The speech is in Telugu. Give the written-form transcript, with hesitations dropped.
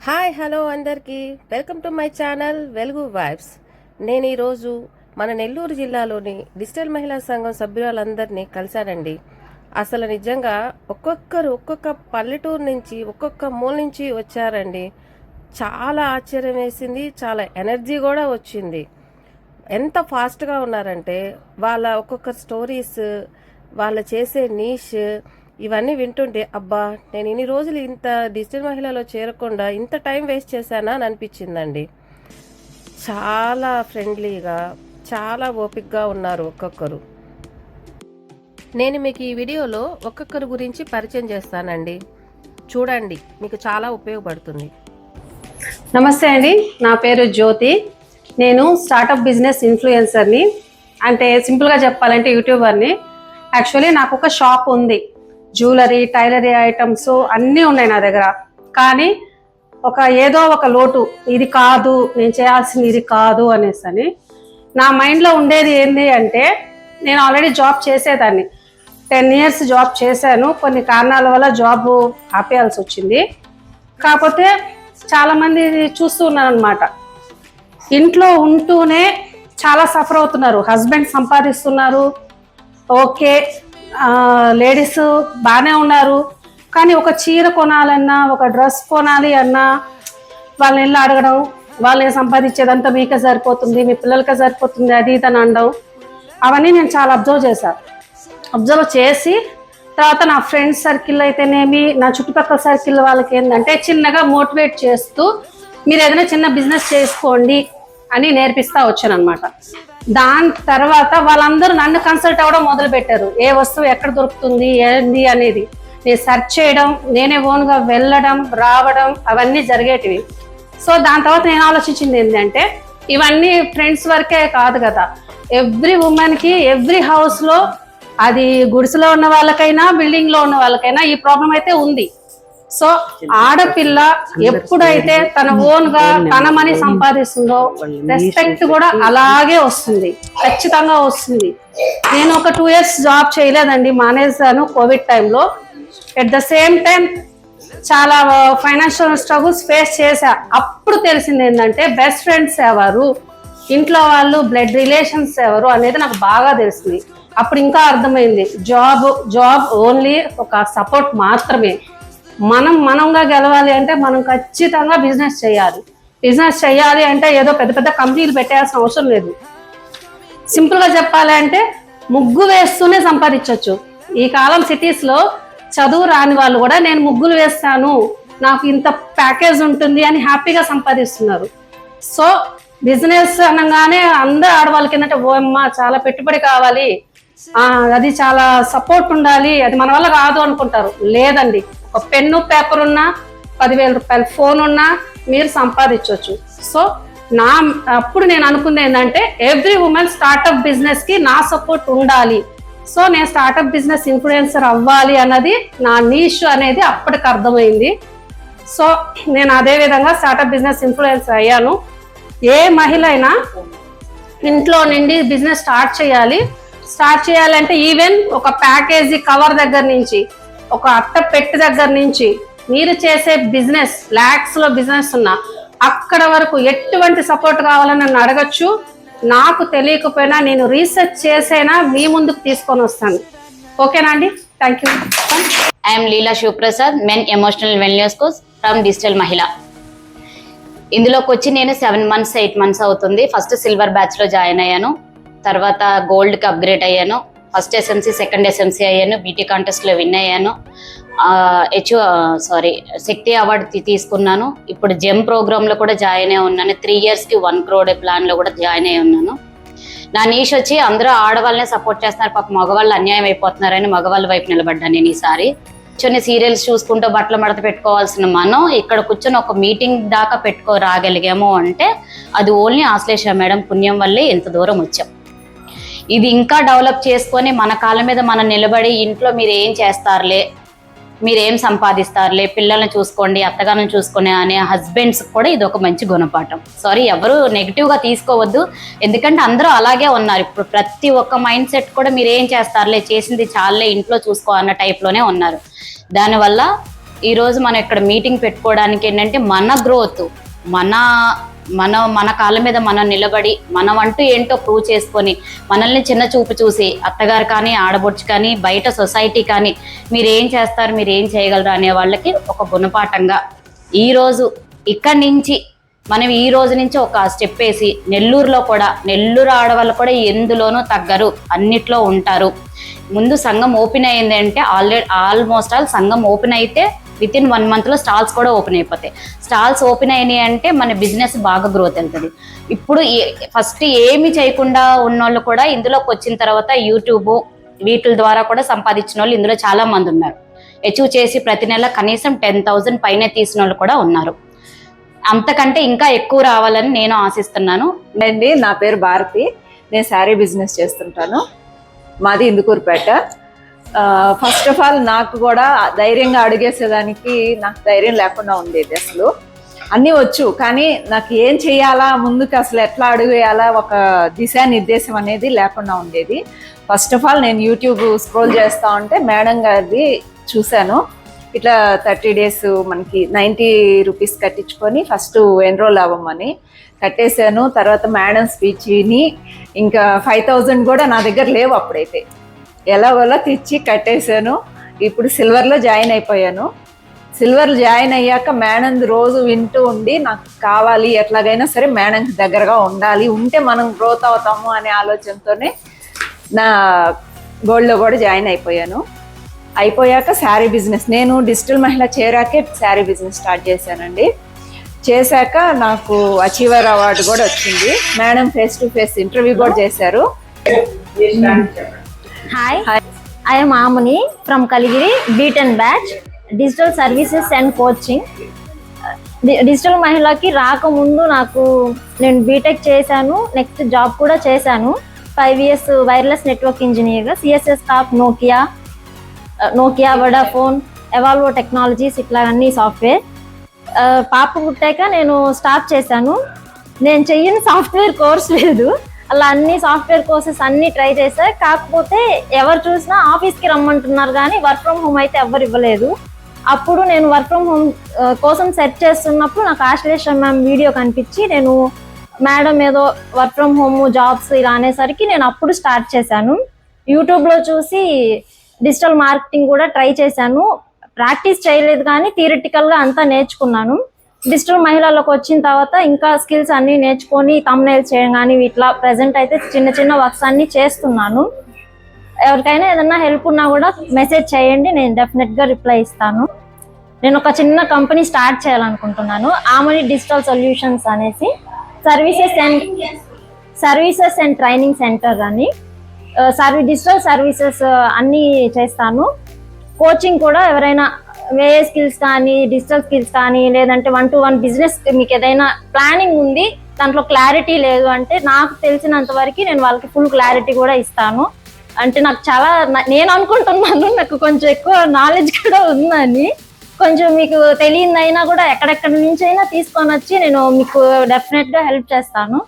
హాయ్ హలో అందరికీ వెల్కమ్ టు మై ఛానల్ వెలుగు వైబ్స్. నేను ఈరోజు మన నెల్లూరు జిల్లాలోని డిజిటల్ మహిళా సంఘం సభ్యులందరినీ కలిశానండి. అసలు నిజంగా ఒక్కొక్క పల్లెటూరు నుంచి ఒక్కొక్క మూల నుంచి వచ్చారండి. చాలా ఆశ్చర్యం వేసింది, చాలా ఎనర్జీ కూడా వచ్చింది. ఎంత ఫాస్ట్గా ఉన్నారంటే వాళ్ళ ఒక్కొక్క స్టోరీస్, వాళ్ళ చేసే నీష్ ఇవన్నీ వింటుంటే అబ్బా, నేను ఇన్ని రోజులు ఇంత డిజిటల్ మహిళలో చేరకుండా ఇంత టైం వేస్ట్ చేశానా అని అనిపించిందండి. చాలా ఫ్రెండ్లీగా, చాలా ఓపిక్గా ఉన్నారు ఒక్కొక్కరు. నేను మీకు ఈ వీడియోలో ఒక్కొక్కరి గురించి పరిచయం చేస్తానండి. చూడండి, మీకు చాలా ఉపయోగపడుతుంది. నమస్తే అండి, నా పేరు జ్యోతి. నేను స్టార్టప్ బిజినెస్ ఇన్ఫ్లుయెన్సర్ని, అంటే సింపుల్గా చెప్పాలంటే యూట్యూబర్ని. యాక్చువల్లీ నాకు ఒక షాప్ ఉంది, జ్యువెలరీ, టైలరీ ఐటమ్స్ అన్నీ ఉన్నాయి నా దగ్గర. కానీ ఏదో ఒక లోటు, ఇది కాదు, నేను చేయాల్సింది ఇది కాదు అనేసి నా మైండ్లో ఉండేది ఏంటి అంటే, నేను ఆల్రెడీ జాబ్ చేసేదాన్ని, 10 years జాబ్ చేశాను. కొన్ని కారణాల వల్ల జాబ్ ఆపేయాల్సి వచ్చింది. కాకపోతే చాలామంది చూస్తూ ఉన్నారు అనమాట, ఇంట్లో ఉంటూనే చాలా సఫర్ అవుతున్నారు. హస్బెండ్ సంపాదిస్తున్నారు, ఓకే, లేడీస్ బాగానే ఉన్నారు, కానీ ఒక చీర కొనాలన్నా, ఒక డ్రెస్ కొనాలి అన్నా వాళ్ళని ఇల్లు అడగడం, వాళ్ళని సంపాదించేదంతా మీకే సరిపోతుంది, మీ పిల్లలకే సరిపోతుంది, అది ఇది అని అనడం, అవన్నీ నేను చాలా అబ్జర్వ్ చేసి తర్వాత నా ఫ్రెండ్స్ సర్కిల్ అయితేనేమి, నా చుట్టుపక్కల సర్కిల్ వాళ్ళకి ఏంటంటే చిన్నగా మోటివేట్ చేస్తూ మీరు ఏదైనా చిన్న బిజినెస్ చేసుకోండి అని నేర్పిస్తా వచ్చాను అనమాట. దాని తర్వాత వాళ్ళందరూ నన్ను కన్సల్ట్ అవ్వడం మొదలు పెట్టారు. ఏ వస్తువు ఎక్కడ దొరుకుతుంది ఏంది అనేది నేను సెర్చ్ చేయడం, నేనే ఓన్గా వెళ్ళడం రావడం అవన్నీ జరిగేటివి. సో దాని తర్వాత నేను ఆలోచించింది ఏంటంటే, ఇవన్నీ ఫ్రెండ్స్ వరకే కాదు కదా, ఎవ్రీ ఉమెన్కి ఎవ్రీ హౌస్లో, అది గుడిసెలో ఉన్న వాళ్ళకైనా బిల్డింగ్లో ఉన్న వాళ్ళకైనా ఈ ప్రాబ్లం అయితే ఉంది. సో ఆడపిల్ల ఎప్పుడైతే తన ఓన్ గా తన మనీ సంపాదిస్తుందో రెస్పెక్ట్ కూడా అలాగే వస్తుంది, ఖచ్చితంగా వస్తుంది. నేను ఒక 2 years జాబ్ చేయలేదండి, మానేసాను కోవిడ్ టైంలో. ఎట్ ద సేమ్ టైం చాలా ఫైనాన్షియల్ స్ట్రగుల్స్ ఫేస్ చేశా. అప్పుడు తెలిసింది ఏంటంటే బెస్ట్ ఫ్రెండ్స్ ఎవరు, ఇంట్లో వాళ్ళు, బ్లడ్ రిలేషన్స్ ఎవరు అనేది నాకు బాగా తెలిసింది. అప్పుడు ఇంకా అర్థమైంది, జాబ్ ఓన్లీ ఒక సపోర్ట్ మాత్రమే. మనంగా గెలవాలి అంటే మనం ఖచ్చితంగా బిజినెస్ చేయాలి అంటే ఏదో పెద్ద పెద్ద కంపెనీలు పెట్టాల్సిన అవసరం లేదు. సింపుల్గా చెప్పాలి అంటే ముగ్గు వేస్తూనే సంపాదించవచ్చు. ఈ కాలం సిటీస్లో చదువు రాని వాళ్ళు కూడా నేను ముగ్గులు వేస్తాను, నాకు ఇంత ప్యాకేజ్ ఉంటుంది అని హ్యాపీగా సంపాదిస్తున్నారు. సో బిజినెస్ అనగానే అందరూ ఆడవాళ్ళకి ఏంటంటే, ఓ అమ్మ చాలా పెట్టుబడి కావాలి, అది చాలా సపోర్ట్ ఉండాలి, అది మన వల్ల కాదు అనుకుంటారు. లేదండి, ఒక పెన్ను పేపర్ ఉన్నా, 10,000 రూపాయల ఫోన్ ఉన్నా మీరు సంపాదించవచ్చు. సో అప్పుడు నేను అనుకుంది ఏంటంటే, ఎవ్రీ ఉమెన్ స్టార్టప్ బిజినెస్ కి నా సపోర్ట్ ఉండాలి. సో నేను స్టార్టప్ బిజినెస్ ఇన్ఫ్లుయెన్సర్ అవ్వాలి అన్నది నా నీష్ అనేది అప్పటికి అర్థమైంది. సో నేను అదే విధంగా స్టార్టప్ బిజినెస్ ఇన్ఫ్లుయెన్సర్ అయ్యాను. ఏ మహిళ అయినా ఇంట్లో నుండి బిజినెస్ స్టార్ట్ చేయాలంటే ఈవెన్ ఒక ప్యాకేజీ కవర్ దగ్గర నుంచి, ఒక అట్ట పెట్టి దగ్గర నుంచి, మీరు చేసే బిజినెస్ లాక్స్ లో బిజినెస్ ఉన్నా అక్కడ వరకు ఎటువంటి సపోర్ట్ కావాలని నన్ను అడగచ్చు. నాకు తెలియకపోయినా నేను రీసెర్చ్ చేసైనా మీ ముందుకు తీసుకొని వస్తాను. ఓకేనా అండి? Thank you. I'm Leela Sivaprasad, men emotional wellness coach from digital Mahila. ఇందులోకి వచ్చి నేను 7 months 8 months అవుతుంది. ఫస్ట్ సిల్వర్ బ్యాచ్ లో జాయిన్ అయ్యాను, తర్వాత గోల్డ్కి అప్గ్రేడ్ అయ్యాను, ఫస్ట్ ఎస్ఎంసీ సెకండ్ ఎస్ఎంసీ అయ్యాను, బ్యూటీ కాంటెస్ట్లో విన్ అయ్యాను, శక్తి అవార్డు తీసుకున్నాను. ఇప్పుడు జెమ్ ప్రోగ్రాంలో కూడా జాయిన్ అయి ఉన్నాను. 3 yearsకి 1 crore ప్లాన్లో కూడా జాయిన్ అయి ఉన్నాను. నా నీష్ వచ్చి అందరూ ఆడవాళ్ళనే సపోర్ట్ చేస్తున్నారు, పాప మగవాళ్ళు అన్యాయం అయిపోతున్నారని మగవాళ్ళ వైపు నిలబడ్డాను నేను ఈసారి. కూర్చొని సీరియల్స్ చూసుకుంటూ బట్టలు మడత పెట్టుకోవాల్సిన మనం ఇక్కడ కూర్చొని ఒక మీటింగ్ దాకా రాగలిగాము అంటే అది ఓన్లీ ఆశ్లేష మేడం పుణ్యం వల్లే ఇంత దూరం వచ్చాం. ఇది ఇంకా డెవలప్ చేసుకొని మన కాళ్ళ మీద మనం నిలబడి, ఇంట్లో మీరు ఏం చేస్తారులే, మీరేం సంపాదిస్తారులే, పిల్లల్ని చూసుకోండి, అత్తగారిని చూసుకునే అనే హస్బెండ్స్ కూడా ఇది ఒక మంచి గుణపాఠం. ఎవరు నెగిటివ్గా తీసుకోవద్దు, ఎందుకంటే అందరూ అలాగే ఉన్నారు. ఇప్పుడు ప్రతి ఒక్క మైండ్ సెట్ కూడా మీరేం చేస్తారులే, చేసింది చాలే, ఇంట్లో చూసుకో అన్న టైప్లోనే ఉన్నారు. దానివల్ల ఈ రోజు మనం ఇక్కడ మీటింగ్ పెట్టుకోవడానికి ఏంటంటే మన గ్రోత్, మన మన మన కాళ్ళ మీద మనం నిలబడి మనం అంటూ ఏంటో ప్రూవ్ చేసుకొని, మనల్ని చిన్న చూపు చూసి అత్తగారు కానీ ఆడబొడుచు కానీ బయట సొసైటీ కానీ మీరు ఏం చేస్తారు, మీరు ఏం చేయగలరు అనే వాళ్ళకి ఒక గుణపాఠంగా ఈరోజు ఇక్కడి నుంచి మనం ఈ రోజు నుంచి ఒక స్టెప్ వేసి నెల్లూరులో కూడా, నెల్లూరు ఆడవాళ్ళు కూడా ఎందులోనూ తగ్గరు, అన్నిట్లో ఉంటారు. ముందు సంఘం ఓపెన్ అయింది అంటే ఆల్మోస్ట్ ఆల్ సంఘం ఓపెన్ అయితే విత్ ఇన్ 1 monthలో స్టాల్స్ కూడా ఓపెన్ అయిపోతాయి. స్టాల్స్ ఓపెన్ అయినాయి అంటే మన బిజినెస్ బాగా గ్రోత్ వెళ్తుంది. ఇప్పుడు ఫస్ట్ ఏమి చేయకుండా ఉన్నోళ్ళు కూడా ఇందులోకి వచ్చిన తర్వాత యూట్యూబ్ వీటి ద్వారా కూడా సంపాదించిన వాళ్ళు ఇందులో చాలా మంది ఉన్నారు. అచీవ్ చేసి ప్రతి నెల కనీసం 10,000 పైనే తీసిన వాళ్ళు కూడా ఉన్నారు. అంతకంటే ఇంకా ఎక్కువ రావాలని నేను ఆశిస్తున్నాను. అండి, నా పేరు భారతి. నేను శారీ బిజినెస్ చేస్తుంటాను. మాది ఇందుకూరుపేట. ఫస్ట్ ఆఫ్ ఆల్ నాకు కూడా ధైర్యంగా అడుగేసేదానికి నాకు ధైర్యం లేకుండా ఉండేది. అసలు అన్నీ వచ్చు, కానీ నాకు ఏం చేయాలా, ముందుకు అసలు ఎట్లా అడుగు వేయాలా, ఒక దిశానిర్దేశం అనేది లేకుండా ఉండేది. ఫస్ట్ ఆఫ్ ఆల్ నేను యూట్యూబ్ స్క్రోల్ చేస్తా ఉంటే మేడం గారిది చూశాను. ఇట్లా 30 days మనకి 90 rupees కట్టించుకొని ఫస్ట్ ఎన్రోల్ అవ్వమని కట్టేశాను. తర్వాత మేడం స్పీచ్ విని ఇంకా 5,000 కూడా నా దగ్గర లేవు అప్పుడైతే. ఎలాగోలా తెచ్చి కట్టేశాను. ఇప్పుడు సిల్వర్లో జాయిన్ అయిపోయాను. సిల్వర్ జాయిన్ అయ్యాక మేడం రోజు వింటూ ఉండి నాకు కావాలి, ఎట్లాగైనా సరే మేడంకి దగ్గరగా ఉండాలి, ఉంటే మనం గ్రోత్ అవుతాము అనే ఆలోచనతోనే నా గోల్డ్లో కూడా జాయిన్ అయిపోయాను. అయిపోయాక శారీ బిజినెస్, నేను డిజిటల్ మహిళ చేరాకే శారీ బిజినెస్ స్టార్ట్ చేశానండి. చేశాక నాకు అచీవర్ అవార్డు కూడా వచ్చింది. Madam face to face interview కూడా చేశారు. Hi, I am Amani from Kaligiri, B10 batch, Digital Services and Coaching. Digital మహిళకి రాకముందు నేను బీటెక్ చేశాను, నెక్స్ట్ జాబ్ కూడా చేశాను. 5 years వైర్లెస్ నెట్వర్క్ ఇంజనీర్గా, CSS top, Nokia, Vodafone, Evolvo technologies, ఇట్లా అన్ని సాఫ్ట్వేర్. పాప పుట్టాక నేను స్టాప్ చేశాను. నేను చెయ్యని సాఫ్ట్వేర్ కోర్స్ లేదు, అలా అన్ని సాఫ్ట్వేర్ కోర్సెస్ అన్ని ట్రై చేశా. కాకపోతే ఎవరు చూసినా ఆఫీస్కి రమ్మంటున్నారు కానీ వర్క్ ఫ్రమ్ హోమ్ అయితే ఎవ్వరు ఇవ్వలేదు. అప్పుడు నేను వర్క్ ఫ్రమ్ హోమ్ కోసం సెర్చ్ చేస్తున్నప్పుడు నాకు ఆశ్లేష మ్యామ్ వీడియో కనిపించి, నేను మేడం ఏదో వర్క్ ఫ్రమ్ హోమ్ జాబ్స్ ఇలా అనేసరికి నేను అప్పుడు స్టార్ట్ చేశాను. యూట్యూబ్లో చూసి డిజిటల్ మార్కెటింగ్ కూడా ట్రై చేశాను. ప్రాక్టీస్ చేయలేదు కానీ థియరిటికల్గా అంతా నేర్చుకున్నాను. డిజిటల్ మహిళలకు వచ్చిన తర్వాత ఇంకా స్కిల్స్ అన్ని నేర్చుకొని థంబ్నెయిల్స్ చేయడం కానీ ఇట్లా ప్రెసెంట్ అయితే చిన్న చిన్న వర్క్స్ అన్ని చేస్తున్నాను. ఎవరికైనా ఏదైనా హెల్ప్ ఉన్నా కూడా మెసేజ్ చేయండి, నేను డెఫినెట్గా రిప్లై ఇస్తాను. నేను ఒక చిన్న కంపెనీ స్టార్ట్ చేయాలనుకుంటున్నాను, ఆమని డిజిటల్ సొల్యూషన్స్ అనేసి. సర్వీసెస్ అండ్ ట్రైనింగ్ సెంటర్ అని డిజిటల్ సర్వీసెస్ అన్నీ చేస్తాను. కోచింగ్ కూడా ఎవరైనా వేరే స్కిల్స్ కానీ, డిజిటల్ స్కిల్స్ కానీ, లేదంటే 1-to-1 బిజినెస్ మీకు ఏదైనా ప్లానింగ్ ఉంది, దాంట్లో క్లారిటీ లేదు అంటే నాకు తెలిసినంత వరకు నేను వాళ్ళకి ఫుల్ క్లారిటీ కూడా ఇస్తాను. అంటే నాకు చాలా, నేను అనుకుంటున్నాను నాకు కొంచెం ఎక్కువ నాలెడ్జ్ కూడా ఉందని. కొంచెం మీకు తెలియదైనా కూడా ఎక్కడెక్కడి నుంచి అయినా తీసుకొని వచ్చి నేను మీకు డెఫినెట్గా హెల్ప్ చేస్తాను.